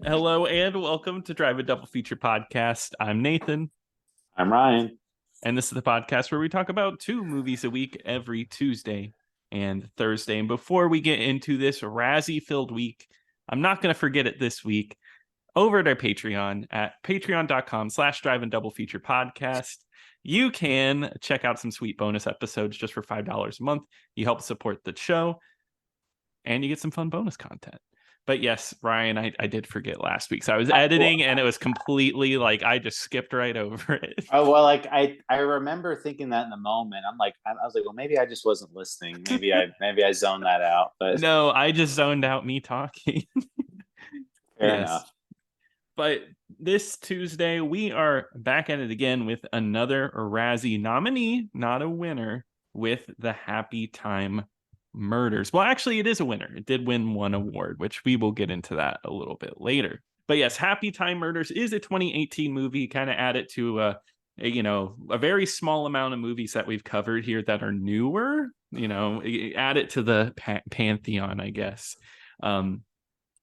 Hello and welcome to Drive a Double Feature Podcast. I'm Nathan. I'm Ryan. And this is the podcast where we talk about 2 movies a week every Tuesday and Thursday. And before we get into this Razzie-filled week, I'm not going to forget it this week. Over at our Patreon at patreon.com/Drive and Double Feature Podcast, you can check out some sweet bonus episodes just for $5 a month. You help support the show and you get some fun bonus content. But yes, Ryan, I did forget last week. So I was editing and it was completely like I just skipped right over it. Oh well, I remember thinking that in the moment. I was like, well, maybe I just wasn't listening. Maybe I zoned that out. But No, I just zoned out me talking. fair Yes. enough. But this Tuesday, we are back at it again with another Razzie nominee, not a winner, with the Happytime Murders. Well, actually, it is a winner. It did win one award, which we will get into that a little bit later. But yes, Happytime Murders is a 2018 movie. Kind of add it to a very small amount of movies that we've covered here that are newer. Add it to the pantheon, I guess.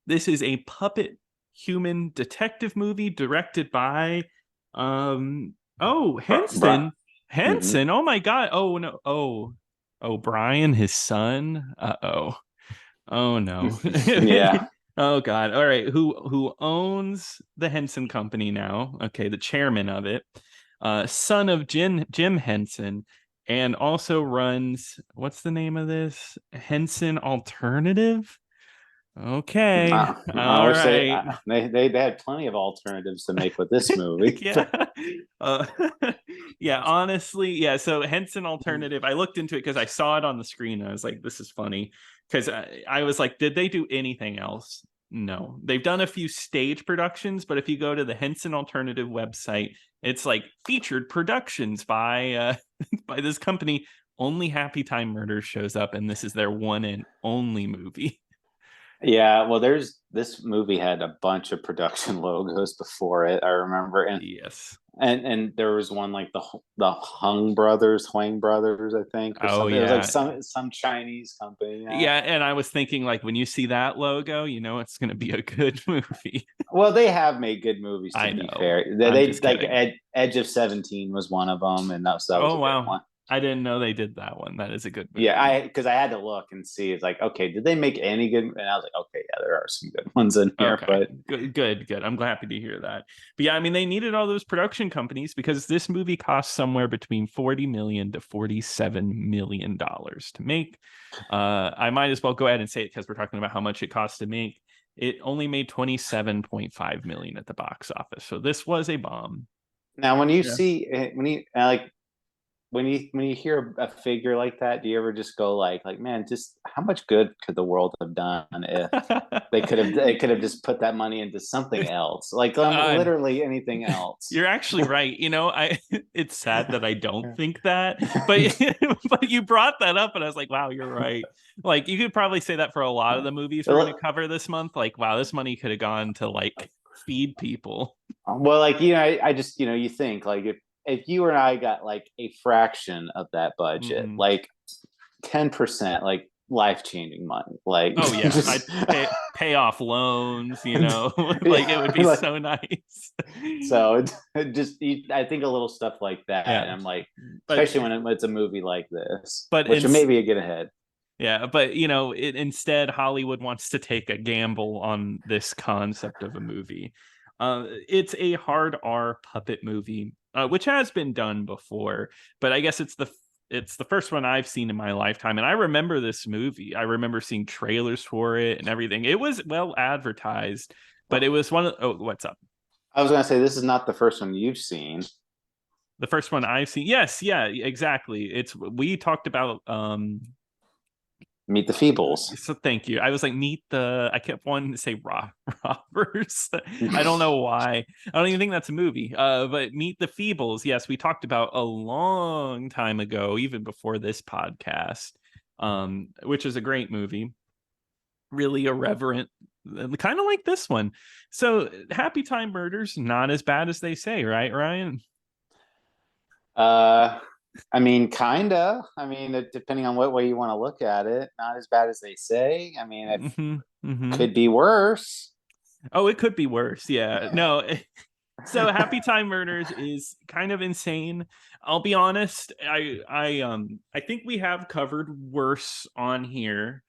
This is a puppet human detective movie directed by Henson. Mm-hmm. Oh my god. Oh no. Oh, Brian, his son. Oh no. Yeah. Oh god. All right. Who owns the Henson Company now? Okay, the chairman of it. Son of Jim Henson, and also runs, what's the name of this? Henson Alternative. Okay. I All wish right. they had plenty of alternatives to make with this movie. Yeah. Uh, yeah, honestly, yeah. So Henson Alternative, I looked into it because I saw it on the screen. And I was like, this is funny. Because I was like, did they do anything else? No. They've done a few stage productions, but if you go to the Henson Alternative website, it's like featured productions by by this company. Only Happytime Murders shows up, and this is their one and only movie. Yeah, well, this movie had a bunch of production logos before it. I remember, and Yes. and there was one like the Huang Brothers, I think, or Oh something. It was like yeah. some Chinese company. Yeah. Yeah, and I was thinking like when you see that logo, it's going to be a good movie. Well, they have made good movies. To I be know. fair, I'm they just like kidding. Edge of 17 was one of them, and that was Oh a good wow. one. I didn't know they did that one. That is a good Yeah, movie. because I had to look and see. It's like, okay, did they make any good? And I was like, okay, yeah, there are some good ones in here, Okay. but Good. I'm happy to hear that. But yeah, I mean they needed all those production companies because this movie cost somewhere between 40 million to 47 million dollars to make. I might as well go ahead and say it because we're talking about how much it cost to make. It only made 27.5 million at the box office. So this was a bomb. now when you Yeah. see when you like when you hear a figure like that, do you ever just go like man, just how much good could the world have done if they could have just put that money into something else, like uh, literally anything else. you're actually right. I it's sad that I don't think that, but but you brought that up, and I was like, wow, you're right. Like you could probably say that for a lot of the movies we're going to cover this month. Like, wow, this money could have gone to like feed people. Well, I just you think like if you and I got like a fraction of that budget, Mm-hmm. like 10%, like life changing money, like Oh yeah, just I'd pay off loans. Like it would yeah, be like so nice. so it just I think a little stuff like that, Yeah, and I'm like, but especially when it's a movie like this, but which it's maybe get ahead. yeah, but instead Hollywood wants to take a gamble on this concept of a movie. It's a hard R puppet movie, which has been done before, but I guess it's the first one I've seen in my lifetime, and I remember this movie. I remember seeing trailers for it and everything. It was well advertised, but it was one of oh, what's up? I was gonna say this is not the first one you've seen. The first one I've seen. Yes, yeah, exactly. It's we talked about Meet the Feebles. so thank you. I was like, meet the. I kept wanting to say robbers. I don't know why. I don't even think that's a movie. But Meet the Feebles. Yes, we talked about a long time ago, even before this podcast. Which is a great movie. Really irreverent, kind of like this one. So Happytime Murders, not as bad as they say, right, Ryan? Uh, I mean, kinda. I mean, depending on what way you want to look at it, not as bad as they say. I mean, it Mm-hmm. Mm-hmm. could be worse. Oh, it could be worse. Yeah. No. So Happytime Murders is kind of insane. I'll be honest. I think we have covered worse on here.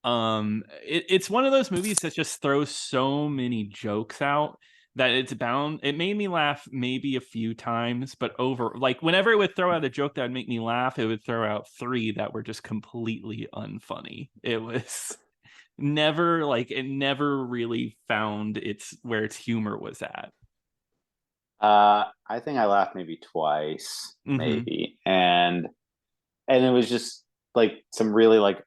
It's one of those movies that just throws so many jokes out that it's bound. It made me laugh maybe a few times, but over like whenever it would throw out a joke that would make me laugh, it would throw out three that were just completely unfunny. It was never like it never really found its where its humor was at. I think I laughed maybe twice, Mm-hmm. maybe, and it was just like some really like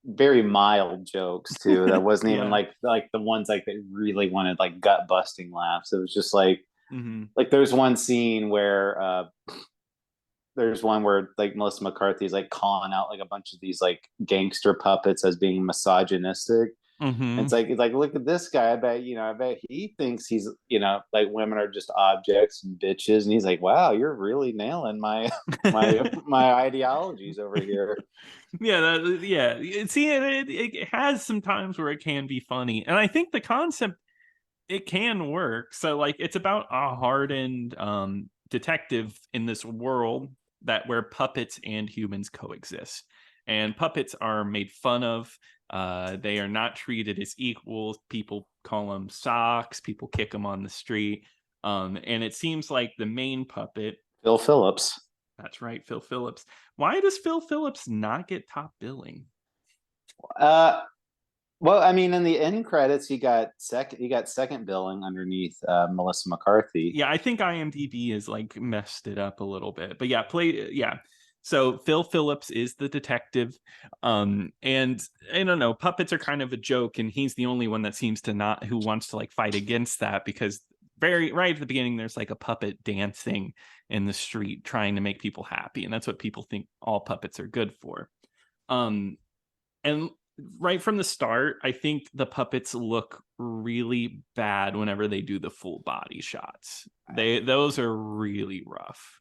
very mild jokes too. That wasn't even Yeah. like the ones like that really wanted like gut busting laughs. It was just Mm-hmm. like there's one scene where there's one where like Melissa McCarthy is like calling out like a bunch of these like gangster puppets as being misogynistic. And Mm-hmm. it's like, look at this guy. I bet he thinks he's, like women are just objects and bitches. And he's like, wow, you're really nailing my ideologies over here. Yeah, yeah. See, it has some times where it can be funny, and I think the concept it can work. So, like, it's about a hardened detective in this world that where puppets and humans coexist, and puppets are made fun of. They are not treated as equals. People call them socks. People kick them on the street. And it seems like the main puppet. Phil Phillips. That's right, Phil Phillips. Why does Phil Phillips not get top billing? Uh, well, I mean, in the end credits, he got second billing underneath Melissa McCarthy. Yeah, I think IMDb is like messed it up a little bit. But yeah. So Phil Phillips is the detective. And I don't know, puppets are kind of a joke, and he's the only one that seems to not who wants to like fight against that because very right at the beginning there's like a puppet dancing in the street trying to make people happy, and that's what people think all puppets are good for. Um, and right from the start, I think the puppets look really bad whenever they do the full body shots. Those are really rough.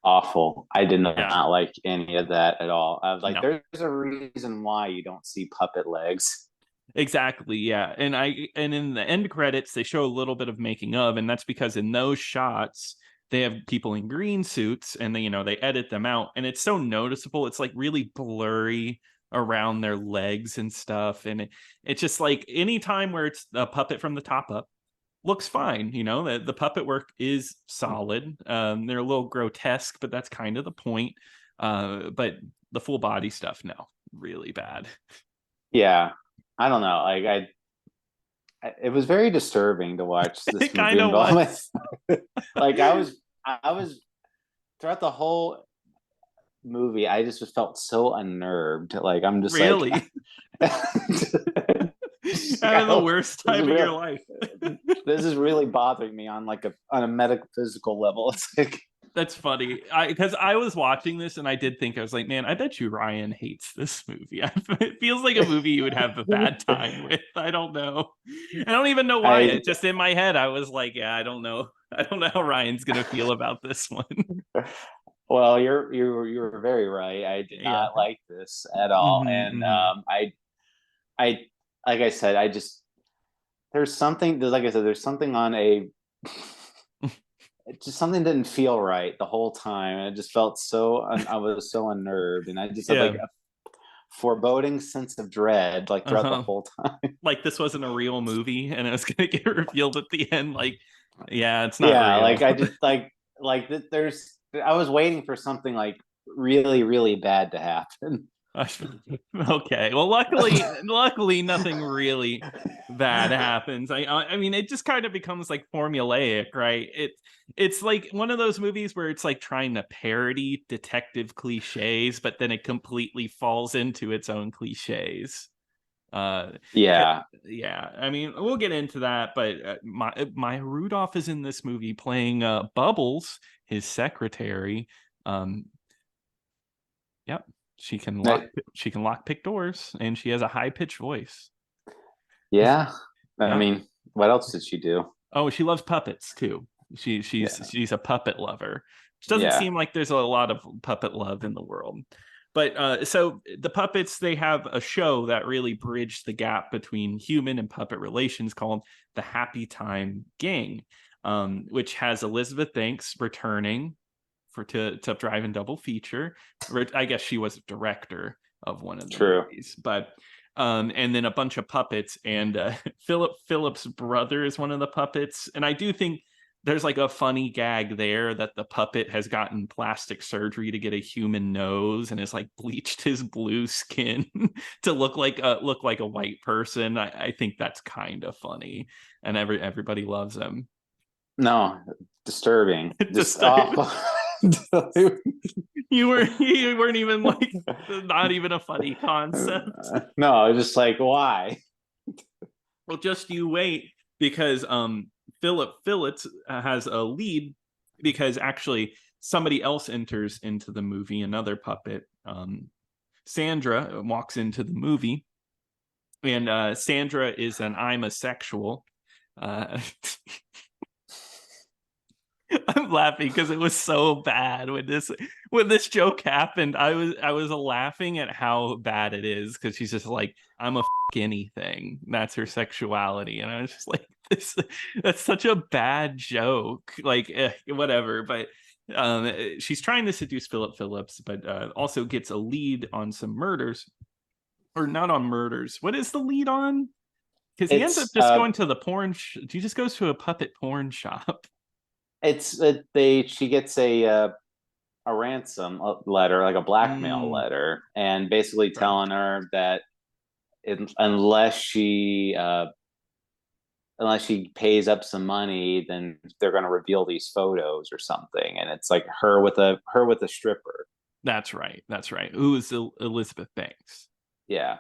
Awful. I did Yeah. not like any of that at all. I was like, No. there's a reason why you don't see puppet legs. Exactly. Yeah. And in the end credits they show a little bit of making of, and that's because in those shots they have people in green suits and they edit them out and it's so noticeable. It's like really blurry around their legs and stuff, and it's just like any time where it's a puppet from the top up looks fine. The puppet work is solid. They're a little grotesque, but that's kind of the point. But the full body stuff, no, really bad. Yeah. I don't know. It was very disturbing to watch It this movie kind of involvement. was. Like I was throughout the whole movie, I just felt so unnerved. Like I'm just like Really. Having the this worst is time of your real. life. This is really bothering me on like on a metaphysical level. It's like That's funny. Because I was watching this and I did think, I was like, man, I bet you Ryan hates this movie. It feels like a movie you would have a bad time with. I don't know. I don't even know why. I It just in my head, I was like, yeah, I don't know. I don't know how Ryan's gonna feel about this one. well, you're very right. I did Yeah. not like this at all, and Hmm. I like I said, there's something like I said, there's something on a it just something didn't feel right the whole time. And it just felt I was so unnerved, and I just had like Yeah. a foreboding sense of dread like throughout the Uh-huh. whole time. Like this wasn't a real movie and it was gonna get revealed at the end. Like, yeah, it's not Yeah, real. like I just there's I was waiting for something like really really bad to happen. Okay. Well, luckily, nothing really bad happens. I mean, it just kind of becomes like formulaic, right? It's like one of those movies where it's like trying to parody detective cliches, but then it completely falls into its own cliches. Uh, Yeah. yeah. I mean, we'll get into that, but my Rudolph is in this movie playing Bubbles, his secretary. Um, Yep. She can lock Right. she can lock pick doors and she has a high pitched voice. Yeah. I Yeah. mean, what else did she do? Oh, she loves puppets too. She's Yeah. she's a puppet lover. Which doesn't Yeah. seem like there's a lot of puppet love in the world. But so the puppets, they have a show that really bridged the gap between human and puppet relations called the Happytime Gang, which has Elizabeth Banks returning to drive and double feature. I guess she was a director of one of the True. movies, but and then a bunch of puppets, and Philip Phillips' brother is one of the puppets, and I do think there's like a funny gag there that the puppet has gotten plastic surgery to get a human nose and has like bleached his blue skin to look like a white person. I think that's kind of funny, and everybody loves him. No, disturbing. Just Disturbing. awful. You weren't even like, not even a funny concept. No, just like, why? Well, just you wait, because Philip Phillips has a lead, because actually somebody else enters into the movie, another puppet. Sandra walks into the movie, and Sandra is an I'm a sexual. I'm laughing because it was so bad when this joke happened. I was laughing at how bad it is, because she's just like, I'm a anything. That's her sexuality, and I was just like, this that's such a bad joke. Like, whatever. But she's trying to seduce Philip Phillips, but also gets a lead on some murders, or not on murders. What is the lead on? Because he ends up just going to the porn. He just goes to a puppet porn shop. She gets a ransom letter, like a blackmail letter, and basically telling her that unless she pays up some money, then they're going to reveal these photos or something. And it's like her with a stripper. That's right. Who is Elizabeth Banks? Yeah.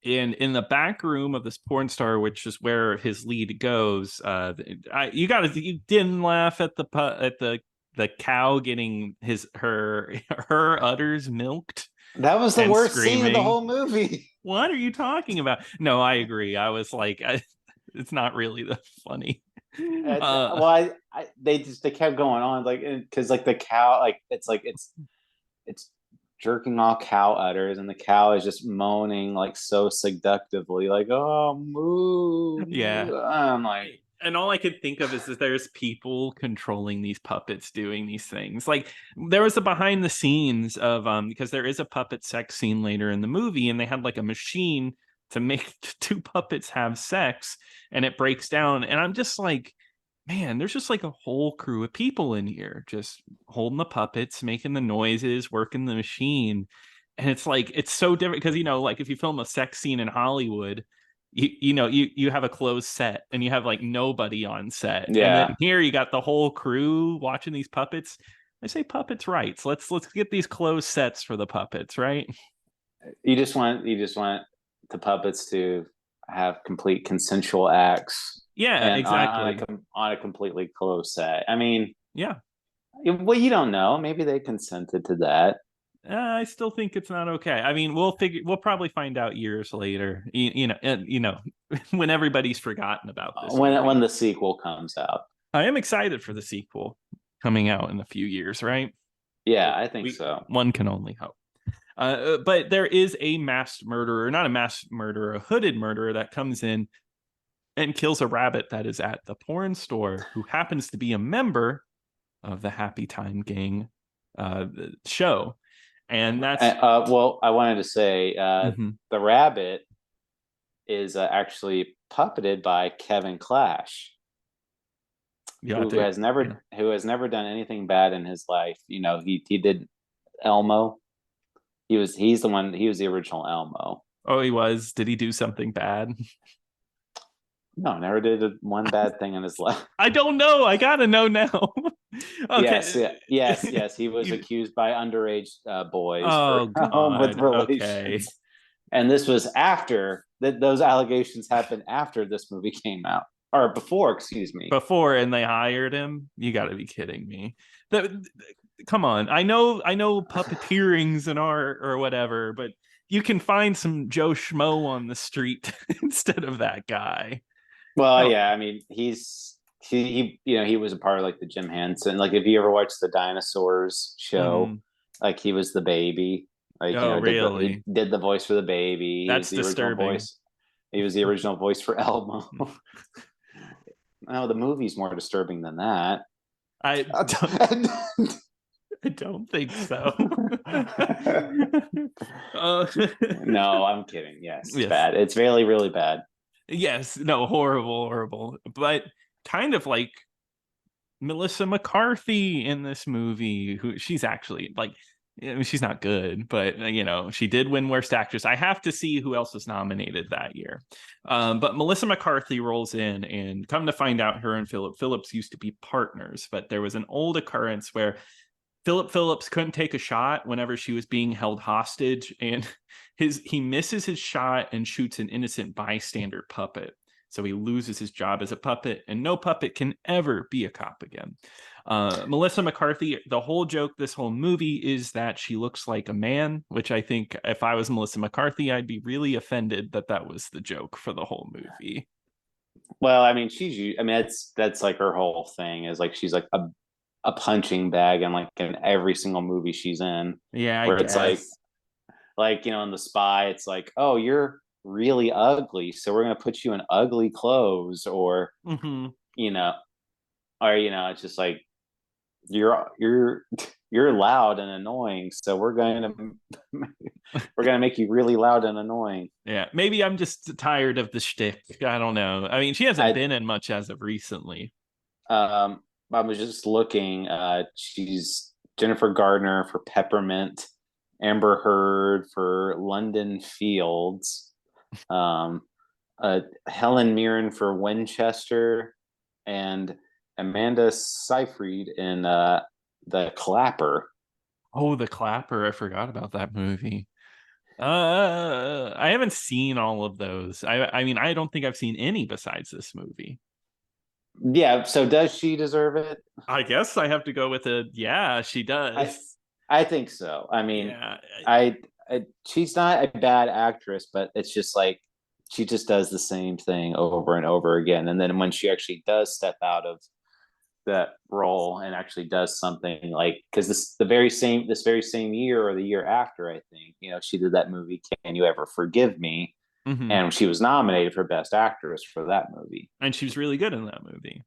In the back room of this porn star, which is where his lead goes, you didn't laugh at the cow getting her udders milked. That was the worst scene of the whole movie. What are you talking about? No, I agree. I was like, it's not really that funny. They kept going on, like, because like the cow, like it's jerking all cow udders, and the cow is just moaning like so seductively, like, oh, moo. Yeah. I'm like, and all I could think of is that there's people controlling these puppets doing these things. Like, there was a behind the scenes of because there is a puppet sex scene later in the movie, and they had like a machine to make two puppets have sex, and it breaks down, and I'm just like, man, there's just like a whole crew of people in here just holding the puppets, making the noises, working the machine. And it's like, it's so different because, like if you film a sex scene in Hollywood, you have a closed set and you have like nobody on set. Yeah. And then here you got the whole crew watching these puppets. I say puppets rights. Let's get these closed sets for the puppets, right? You just want the puppets to have complete consensual acts. Yeah, exactly. On a completely closed set. I mean, yeah. Well, you don't know. Maybe they consented to that. I still think it's not okay. I mean, we'll probably find out years later. When everybody's forgotten about this. When the sequel comes out. I am excited for the sequel coming out in a few years, right? Yeah, I think so. One can only hope. But there is a masked murderer, not a masked murderer, a hooded murderer that comes in and kills a rabbit that is at the porn store, who happens to be a member of the Happytime Gang show. And that's well, I wanted to say the rabbit is actually puppeted by Kevin Clash, who has never done anything bad in his life. He did Elmo. He was the original Elmo. Oh, he was. Did he do something bad? No, never did one bad thing in his life. I don't know. I gotta know now. Okay. Yes. He was accused by underage boys with relations. Okay. And this was after those allegations happened after this movie came out, or before, excuse me. Before, and they hired him. You got to be kidding me. Come on. I know puppeteering's an art or whatever, but you can find some Joe Schmo on the street instead of that guy. Well, yeah, I mean, he was a part of like the Jim Henson. Like, if you ever watched the Dinosaurs show, Like he was the baby. Like, Oh, he really? did the voice for the baby. He was That's the original disturbing. voice. He was the original voice for Elmo. No, the movie's more disturbing than that. I don't, I don't think so. uh, No, I'm kidding. Yes, it's yes. bad. It's really, really bad. Yes. No, horrible, horrible. But kind of like Melissa McCarthy in this movie, who she's actually like, I mean, she's not good, but she did win Worst Actress. I have to see who else was nominated that year. But Melissa McCarthy rolls in, and come to find out, her and Philip Phillips used to be partners. But there was an old occurrence where Philip Phillips couldn't take a shot whenever she was being held hostage, and he misses his shot and shoots an innocent bystander puppet. So he loses his job as a puppet, and no puppet can ever be a cop again. Melissa McCarthy, the whole joke this whole movie is that she looks like a man, which I think if I was Melissa McCarthy, I'd be really offended that that was the joke for the whole movie. Well, I mean, that's like her whole thing is like she's like a punching bag and like in every single movie she's in, Yeah, I where it's guess. like in The Spy, it's like, oh, you're really ugly, so we're gonna put you in ugly clothes, or Mm-hmm. you know, it's just like you're you're loud and annoying, so we're gonna make you really loud and annoying. Yeah, maybe I'm just tired of the shtick. I don't know. I mean, she hasn't I been in much as of recently. um I was just looking. She's Jennifer Gardner for Peppermint, Amber Heard for London Fields, um, Helen Mirren for Winchester, and Amanda Seyfried in the Clapper. Oh, The Clapper. I forgot about that movie. I haven't seen all of those. I mean, I don't think I've seen any besides this movie. Yeah. So does she deserve it? I guess I have to go with a yeah, she I does. I think so. I mean, Yeah. she's not a bad actress, but it's just like she just does the same thing over and over again. And then when she actually does step out of that role and actually does something, like, because this very same year or the year after, I think, she did that movie Can You Ever Forgive Me, Hmm. and she was nominated for Best Actress for that movie. And she was really good in that movie.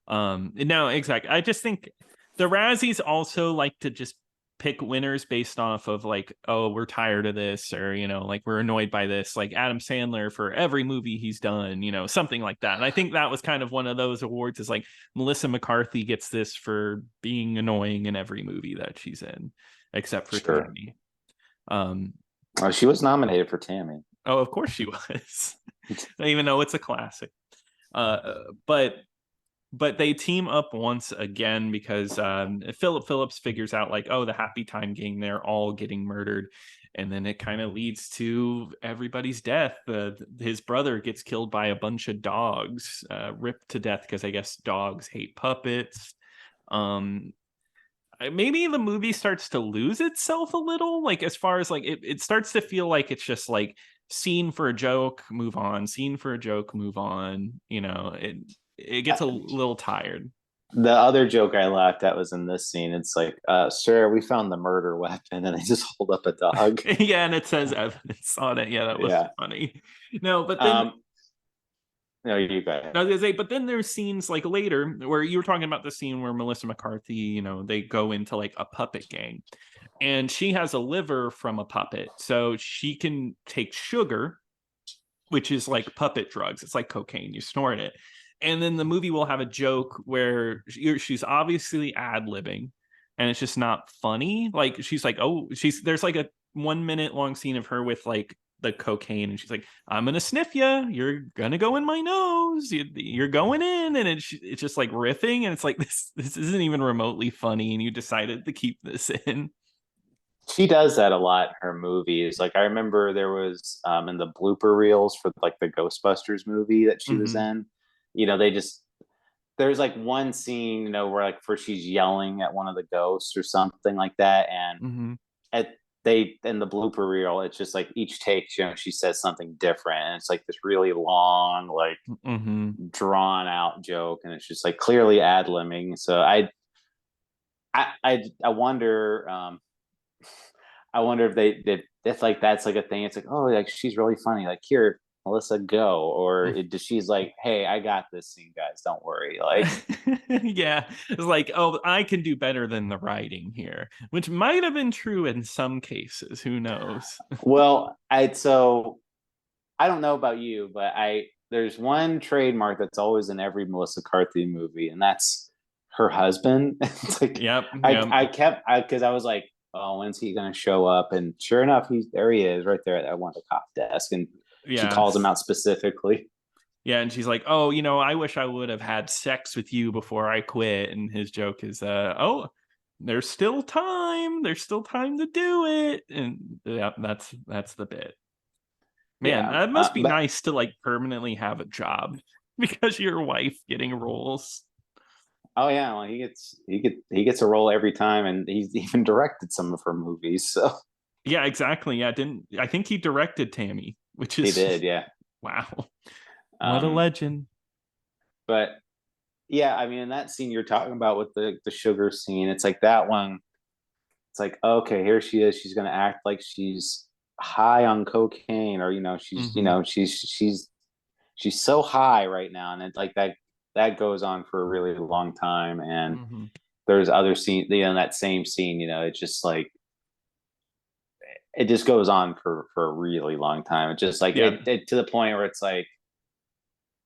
No, exactly. I just think the Razzies also like to just pick winners based off of like, oh, we're tired of this, or like we're annoyed by this. Like Adam Sandler for every movie he's done, something like that. And I think that was kind of one of those awards. Is like Melissa McCarthy gets this for being annoying in every movie that she's in, except for Sure. Tammy. Um, She was nominated for Tammy. oh, of course she was. I even know it's a classic. But they team up once again because Philip Phillips figures out like, oh, the Happytime gang, they're all getting murdered. And then it kind of leads to everybody's death. His brother gets killed by a bunch of dogs, ripped to death because I guess dogs hate puppets. Um, Maybe the movie starts to lose itself a little, like as far as like it starts to feel like it's just like scene for a joke, move on, scene for a joke, move on. It gets a little tired. The other joke I laughed at was in this scene. It's like, sir, we found the murder weapon, and they just hold up a dog. Yeah, and it says evidence on it. Yeah, that was Yeah. funny. No, but then Um, no, you got I it. was gonna say, but then there's scenes like later where you were talking about the scene where Melissa McCarthy, they go into like a puppet gang, and she has a liver from a puppet, so she can take sugar, which is like puppet drugs. It's like cocaine. You snort it. And then the movie will have a joke where she's obviously ad-libbing, and it's just not funny. Like she's like, oh, there's like a 1 minute long scene of her with like the cocaine, and she's like, I'm gonna sniff you. You're gonna go in my nose. You're going in, and it's just like riffing, and it's like this isn't even remotely funny, and you decided to keep this in. She does that a lot in her movies. Like I remember there was in the blooper reels for like the Ghostbusters movie that she was Mm-hmm. in. They just there's like one scene, where like first she's yelling at one of the ghosts or something like that, and Mm-hmm. at they in the blooper reel, it's just like each take, she says something different, and it's like this really long, like Mm-hmm. drawn out joke, and it's just like clearly ad libbing. So I wonder. I wonder if if like that's like a thing. It's like, oh, like she's really funny. Like here, Melissa, go. Or she's like, hey, I got this scene, guys. Don't worry. Like, Yeah, it's like, oh, I can do better than the writing here, which might have been true in some cases. Who knows? well, I don't know about you, but there's one trademark that's always in every Melissa McCarthy movie, and that's her husband. It's like Yep, yep. because I was like, oh, when's he gonna show up? And sure enough, he is right there at one of the cop desk, and she Yeah. calls him out specifically. Yeah, and she's like, "Oh, I wish I would have had sex with you before I quit." And his joke is, "Oh, there's still time. There's still time to do it." And yeah, that's the bit. Man, Yeah, that must be but nice to like permanently have a job because of your wife getting roles. oh yeah, well, he gets a role every time, and he's even directed some of her movies. So Yeah, exactly. Yeah, didn't I think he directed Tammy, which he is did, yeah. wow. What a Um, legend. but yeah, I mean, in that scene you're talking about with the sugar scene, it's like that one. It's like, okay, here she is. She's gonna act like she's high on cocaine, or Hmm. she's so high right now, and it's like that goes on for a really long time. And Hmm. there's other scene, that same scene, it's just like it just goes on for a really long time. It's just like Yeah. it to the point where it's like,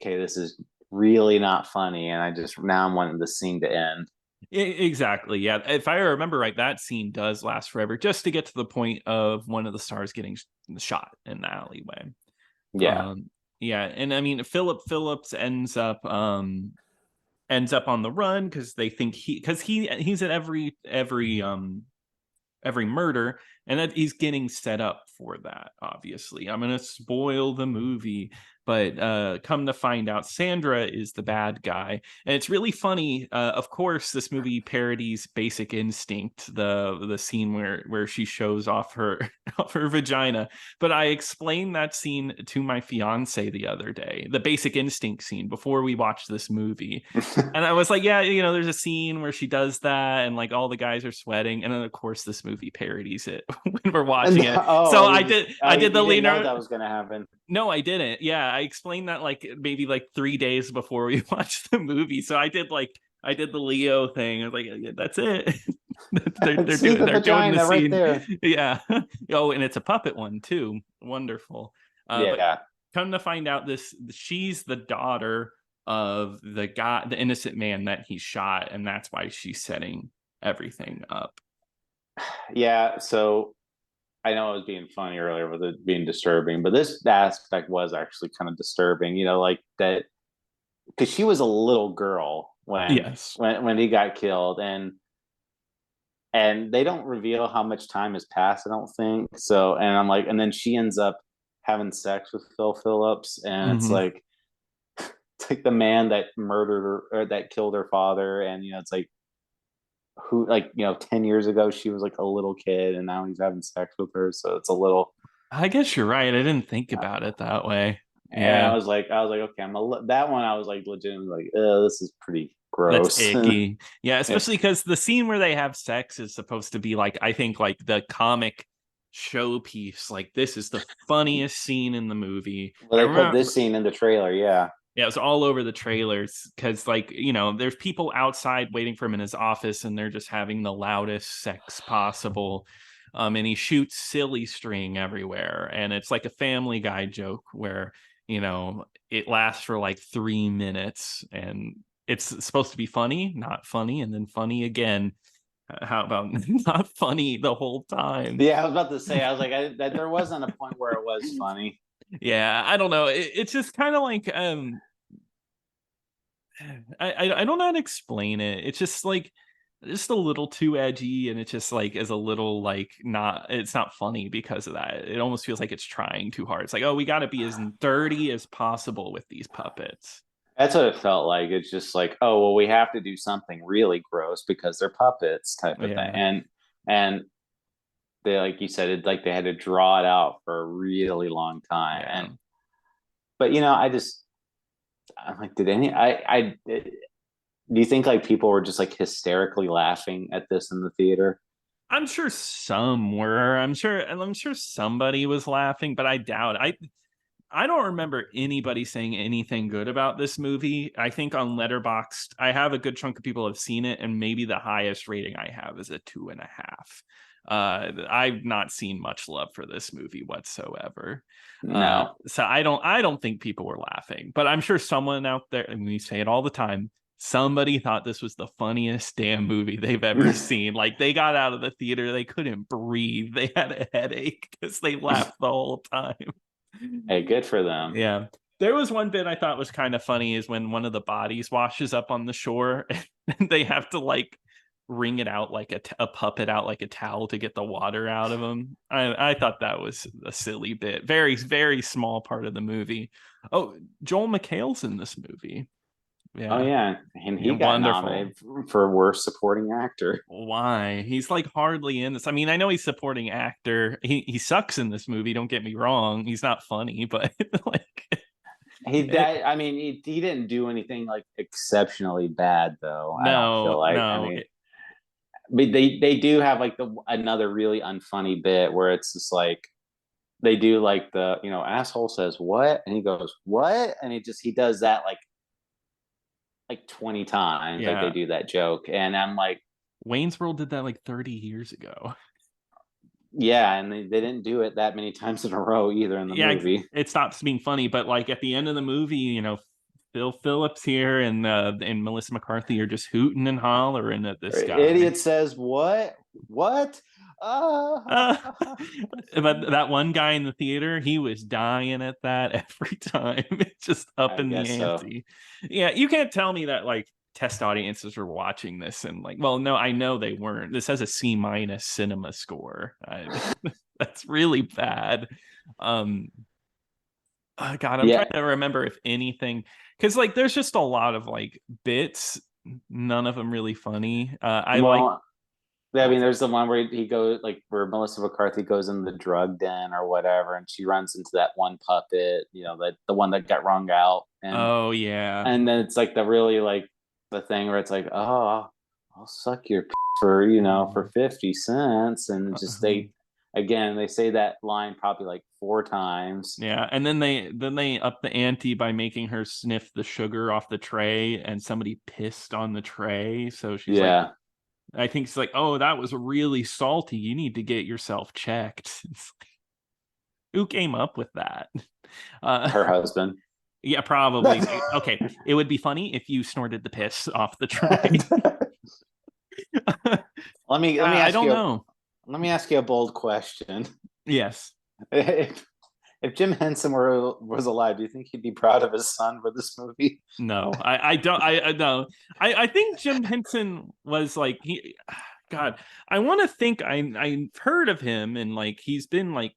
okay, this is really not funny, and I just now I'm wanting the scene to end. Exactly. Yeah. If I remember right, that scene does last forever just to get to the point of one of the stars getting shot in the alleyway. Yeah. Yeah. And I mean, Philip Phillips ends up on the run because they think he's at every murder, and that he's getting set up for that. Obviously, I'm gonna spoil the movie, but come to find out, Sandra is the bad guy. And it's really funny. Of course, this movie parodies Basic Instinct, the scene where she shows off her off her vagina. But I explained that scene to my fiance the other day, the Basic Instinct scene, before we watched this movie. And I was like, yeah, there's a scene where she does that, and like all the guys are sweating, and then of course this movie parodies it when we're watching it. So Oh, I did, I did the you didn't know Leonardo. that was gonna happen. No, I didn't. Yeah, I explained that like maybe like 3 days before we watched the movie. So I did the Leo thing. I was like, yeah, that's it. See the They're doing the vagina right scene. there. Yeah. Oh, and it's a puppet one too. Wonderful. But Yeah. come to find out, she's the daughter of the innocent man that he shot, and that's why she's setting everything up. Yeah. So I know I was being funny earlier with it being disturbing, but this aspect was actually kind of disturbing, like that, because she was a little girl Yes. when he got killed, and they don't reveal how much time has passed, I don't think. So, and I'm like, and then she ends up having sex with Phil Phillips, and Hmm. it's like the man that murdered her, or that killed her father. And it's like, who, like, 10 years ago she was like a little kid, and now he's having sex with her. So it's a little, I guess you're right. I didn't think uh, about it that way. and Yeah. I was like, okay, that one I was like legitimately like, this is pretty That's gross. icky. Yeah, Yeah. especially because the scene where they have sex is supposed to be like, I think, like the comic showpiece. Like, this is the funniest scene in the movie. Well, I they put remember, this scene in the trailer. Yeah. yeah, it was all over the trailers because, like, there's people outside waiting for him in his office, and they're just having the loudest sex possible. And he shoots silly string everywhere, and it's like a Family Guy joke where it lasts for like 3 minutes, and it's supposed to be funny, not funny, and then funny again. How about not funny the whole time? Yeah, I was about to say, I was like, that there wasn't a point where it was funny. Yeah, I don't know. It's just kind of like I don't know how to explain it. It's just like just a little too edgy, and it just like is a little like not it's not funny because of that. It almost feels like it's trying too hard. It's like, oh, we got to be as dirty as possible with these puppets. That's what it felt like. It's just like, oh well, we have to do something really gross because they're puppets, type of thing. Yeah. And they, like you said, it like they had to draw it out for a really long time. Yeah. But I'm like, did any I do you think like people were just like hysterically laughing at this in the theater? I'm sure some were. I'm sure somebody was laughing, but I doubt. I don't remember anybody saying anything good about this movie. I think on Letterboxd, I have a good chunk of people have seen it, and maybe the highest rating I have is a 2.5. I've not seen much love for this movie whatsoever. No. So I don't think people were laughing, but I'm sure someone out there, and we say it all the time, somebody thought this was the funniest damn movie they've ever seen. Like, they got out of the theater, they couldn't breathe, they had a headache because they laughed the whole time. Hey, good for them. Yeah. There was one bit I thought was kind of funny is when one of the bodies washes up on the shore and they have to like wring it out like a puppet out like a towel to get the water out of him. I thought that was a silly bit. Very, very small part of the movie. Oh, Joel McHale's in this movie. Oh Yeah. yeah, and he Yeah, got wonderful. nominated for worst supporting actor. Why? He's like hardly in this. I mean, I know he's supporting actor. He sucks in this movie, don't get me wrong. He's not funny, but like I mean, he didn't do anything like exceptionally bad, though. I don't feel no, like. I no. mean, but they do have like another really unfunny bit where it's just like they do like the asshole says what, and he goes what, and he does that like 20 times. Like they Yeah. do that joke, and I'm like, Wayne's World did that like 30 years ago. yeah, and they didn't do it that many times in a row either in the Yeah, movie. it stops being funny, but like at the end of the movie, Phil Phillips here and Melissa McCarthy are just hooting and hollering at this guy. Idiot says what Uh, ah. but that one guy in the theater, he was dying at that every time. It's just up I in the guess so. ante. Yeah, you can't tell me that like test audiences were watching this and like, well, no, I know they weren't. This has a C minus cinema score. That's really bad. Um, God, I'm trying Yeah. to remember if anything, because like there's just a lot of like bits, none of them really funny. I like. Well, I mean, there's the one where he goes like where Melissa McCarthy goes in the drug den or whatever, and she runs into that one puppet, the one that got wrung out, Oh yeah, and then it's like the really like the thing where it's like, oh, I'll suck your for for 50 cents, and just they say that line probably like 4 times. yeah, and then they up the ante by making her sniff the sugar off the tray, and somebody pissed on the tray, so she's like, Yeah, I think it's like, oh, that was really salty. You need to get yourself checked. Who came up with that? her husband. Yeah, probably. Okay, it would be funny if you snorted the piss off the tray. Let me I ask don't you know. let me ask you a bold question. Yes. If Jim Henson was alive, do you think he'd be proud of his son for this movie? No, I don't. I no. I think Jim Henson was like he. God, I want to think I've heard of him and like he's been like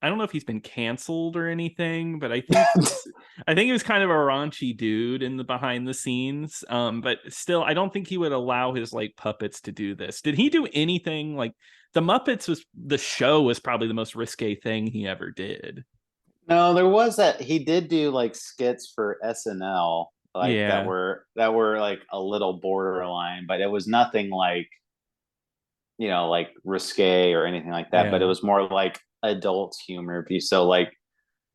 I don't know if he's been canceled or anything, but I think he was kind of a raunchy dude in the behind the scenes. But still, I don't think he would allow his like puppets to do this. Did he do anything like the Muppets was the show was probably the most risque thing he ever did. No, there was that he did do like skits for SNL, like Yeah, that were like a little borderline, but it was nothing like like risque or anything like that. But it yeah, was more like adult humor. So like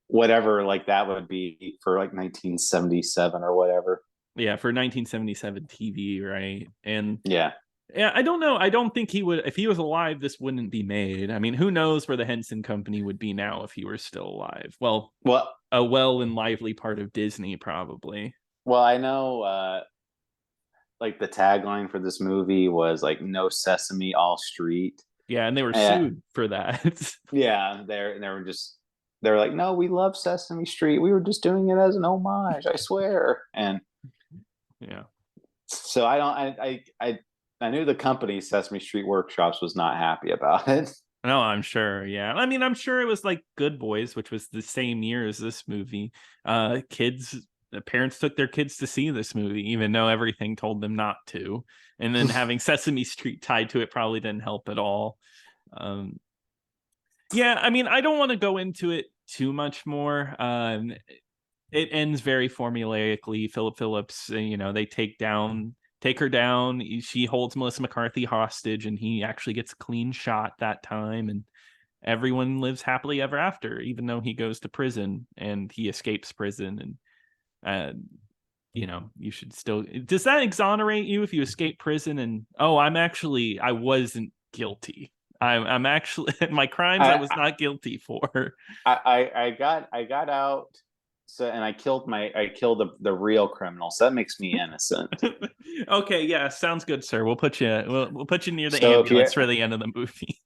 whatever like that would be for like 1977 or whatever. yeah. For 1977 TV, right? And Yeah. yeah, I don't know. I don't think he would. If he was alive, this wouldn't be made. I mean, who knows where the Henson Company would be now if he were still alive? Well, Well, a well and lively part of Disney, probably. I know like the tagline for this movie was like "No Sesame, All Street." Yeah, and they were Yeah, sued for that. yeah. They were like, "No, we love Sesame Street. We were just doing it as an homage. I swear." And Yeah. so I don't. I knew the company Sesame Street Workshops was not happy about it. No, I'm sure. Yeah. I mean, I'm sure it was like Good Boys, which was the same year as this movie. The parents took their kids to see this movie, even though everything told them not to. And then having Sesame Street tied to it probably didn't help at all. Um, yeah, I mean, I don't want to go into it too much more. It ends very formulaically. Philip Phillips, they take down take her down. She holds Melissa McCarthy hostage, and he actually gets a clean shot that time, and everyone lives happily ever after, even though he goes to prison and he escapes prison. And you should still, does that exonerate you if you escape prison and I wasn't guilty, I'm actually my crimes I was not guilty for. I got out, so, and I killed the real criminal, so that makes me innocent. Okay, yeah, sounds good, sir. We'll put you near the ambulance for the end of the movie.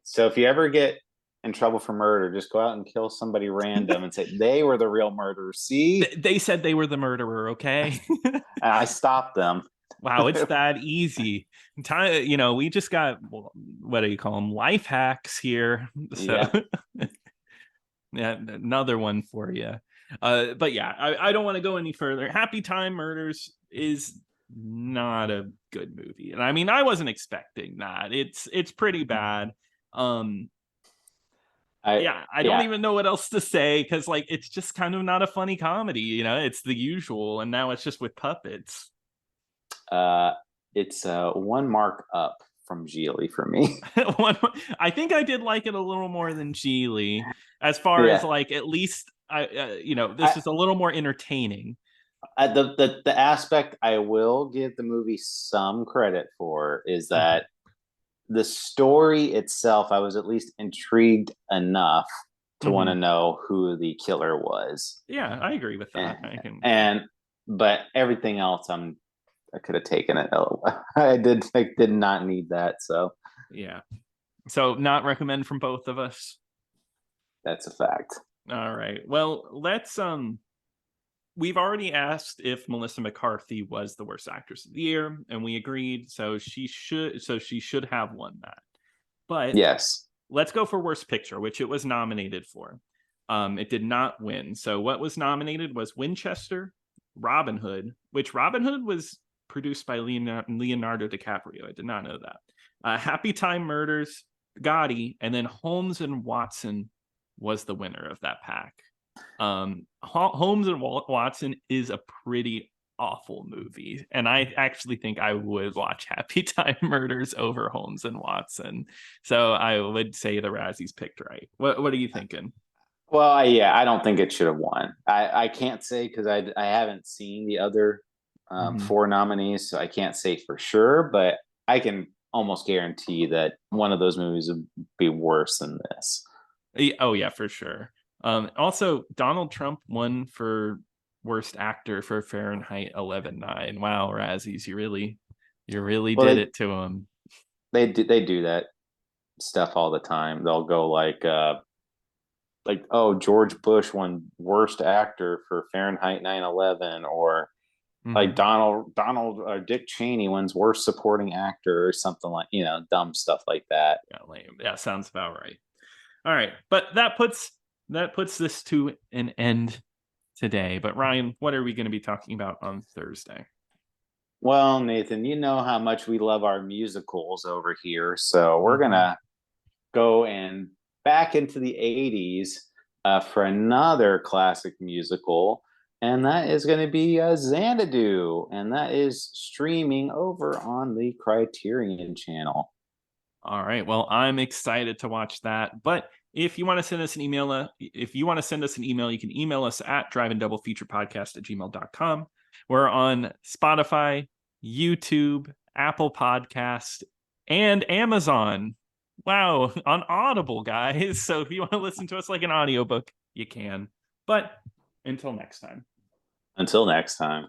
So if you ever get in trouble for murder, just go out and kill somebody random and say they were the real murderer. See, they said they were the murderer. Okay. And I stopped them. Wow, it's that easy. We just got, what do you call them, life hacks here. So yeah, another one for you. But yeah, I don't want to go any further. Happytime Murders is not a good movie, and I mean, I wasn't expecting that. It's pretty bad. I don't even know what else to say, because like it's just kind of not a funny comedy. It's the usual, and now it's just with puppets. It's 1 mark up from Geely for me. I think I did like it a little more than Geely, as far as like, at least this is a little more entertaining. The aspect I will give the movie some credit for is that the story itself, I was at least intrigued enough to want to know who the killer was. Yeah, I agree with that. But everything else, I could have taken it. I did not need that. So yeah. So not recommend from both of us. That's a fact. All right. Well, let's we've already asked if Melissa McCarthy was the worst actress of the year, and we agreed. So she should have won that. But yes, let's go for worst picture, which it was nominated for. It did not win. So what was nominated was Winchester, Robin Hood, which Robin Hood was produced by Leonardo DiCaprio. I did not know that. Happytime Murders, Gotti, and then Holmes and Watson was the winner of that pack. Holmes and Watson is a pretty awful movie, and I actually think I would watch Happytime Murders over Holmes and Watson. So I would say the Razzies picked right. What are you thinking? Well, I don't think it should have won. I can't say, because I haven't seen the other 4 nominees, so I can't say for sure, but I can almost guarantee that one of those movies would be worse than this. Oh yeah, for sure. Also, Donald Trump won for worst actor for Fahrenheit 11/9. Wow, Razzies, you really did it to him. They do that stuff all the time. They'll go like, George Bush won worst actor for Fahrenheit 9/11, or like Dick Cheney wins worst supporting actor, or something like, dumb stuff like that. Yeah, lame. Yeah, sounds about right. All right, but that puts this to an end today. But Ryan, what are we going to be talking about on Thursday? Well, Nathan, you know how much we love our musicals over here, so we're gonna go back into the 80s for another classic musical, and that is going to be Xanadu, and that is streaming over on the Criterion channel. All right. Well, I'm excited to watch that. But if you want to send us an email, you can email us at driveanddoublepodcast@gmail.com. We're on Spotify, YouTube, Apple Podcast, and Amazon. Wow, on Audible, guys. So if you want to listen to us like an audiobook, you can. But until next time. Until next time.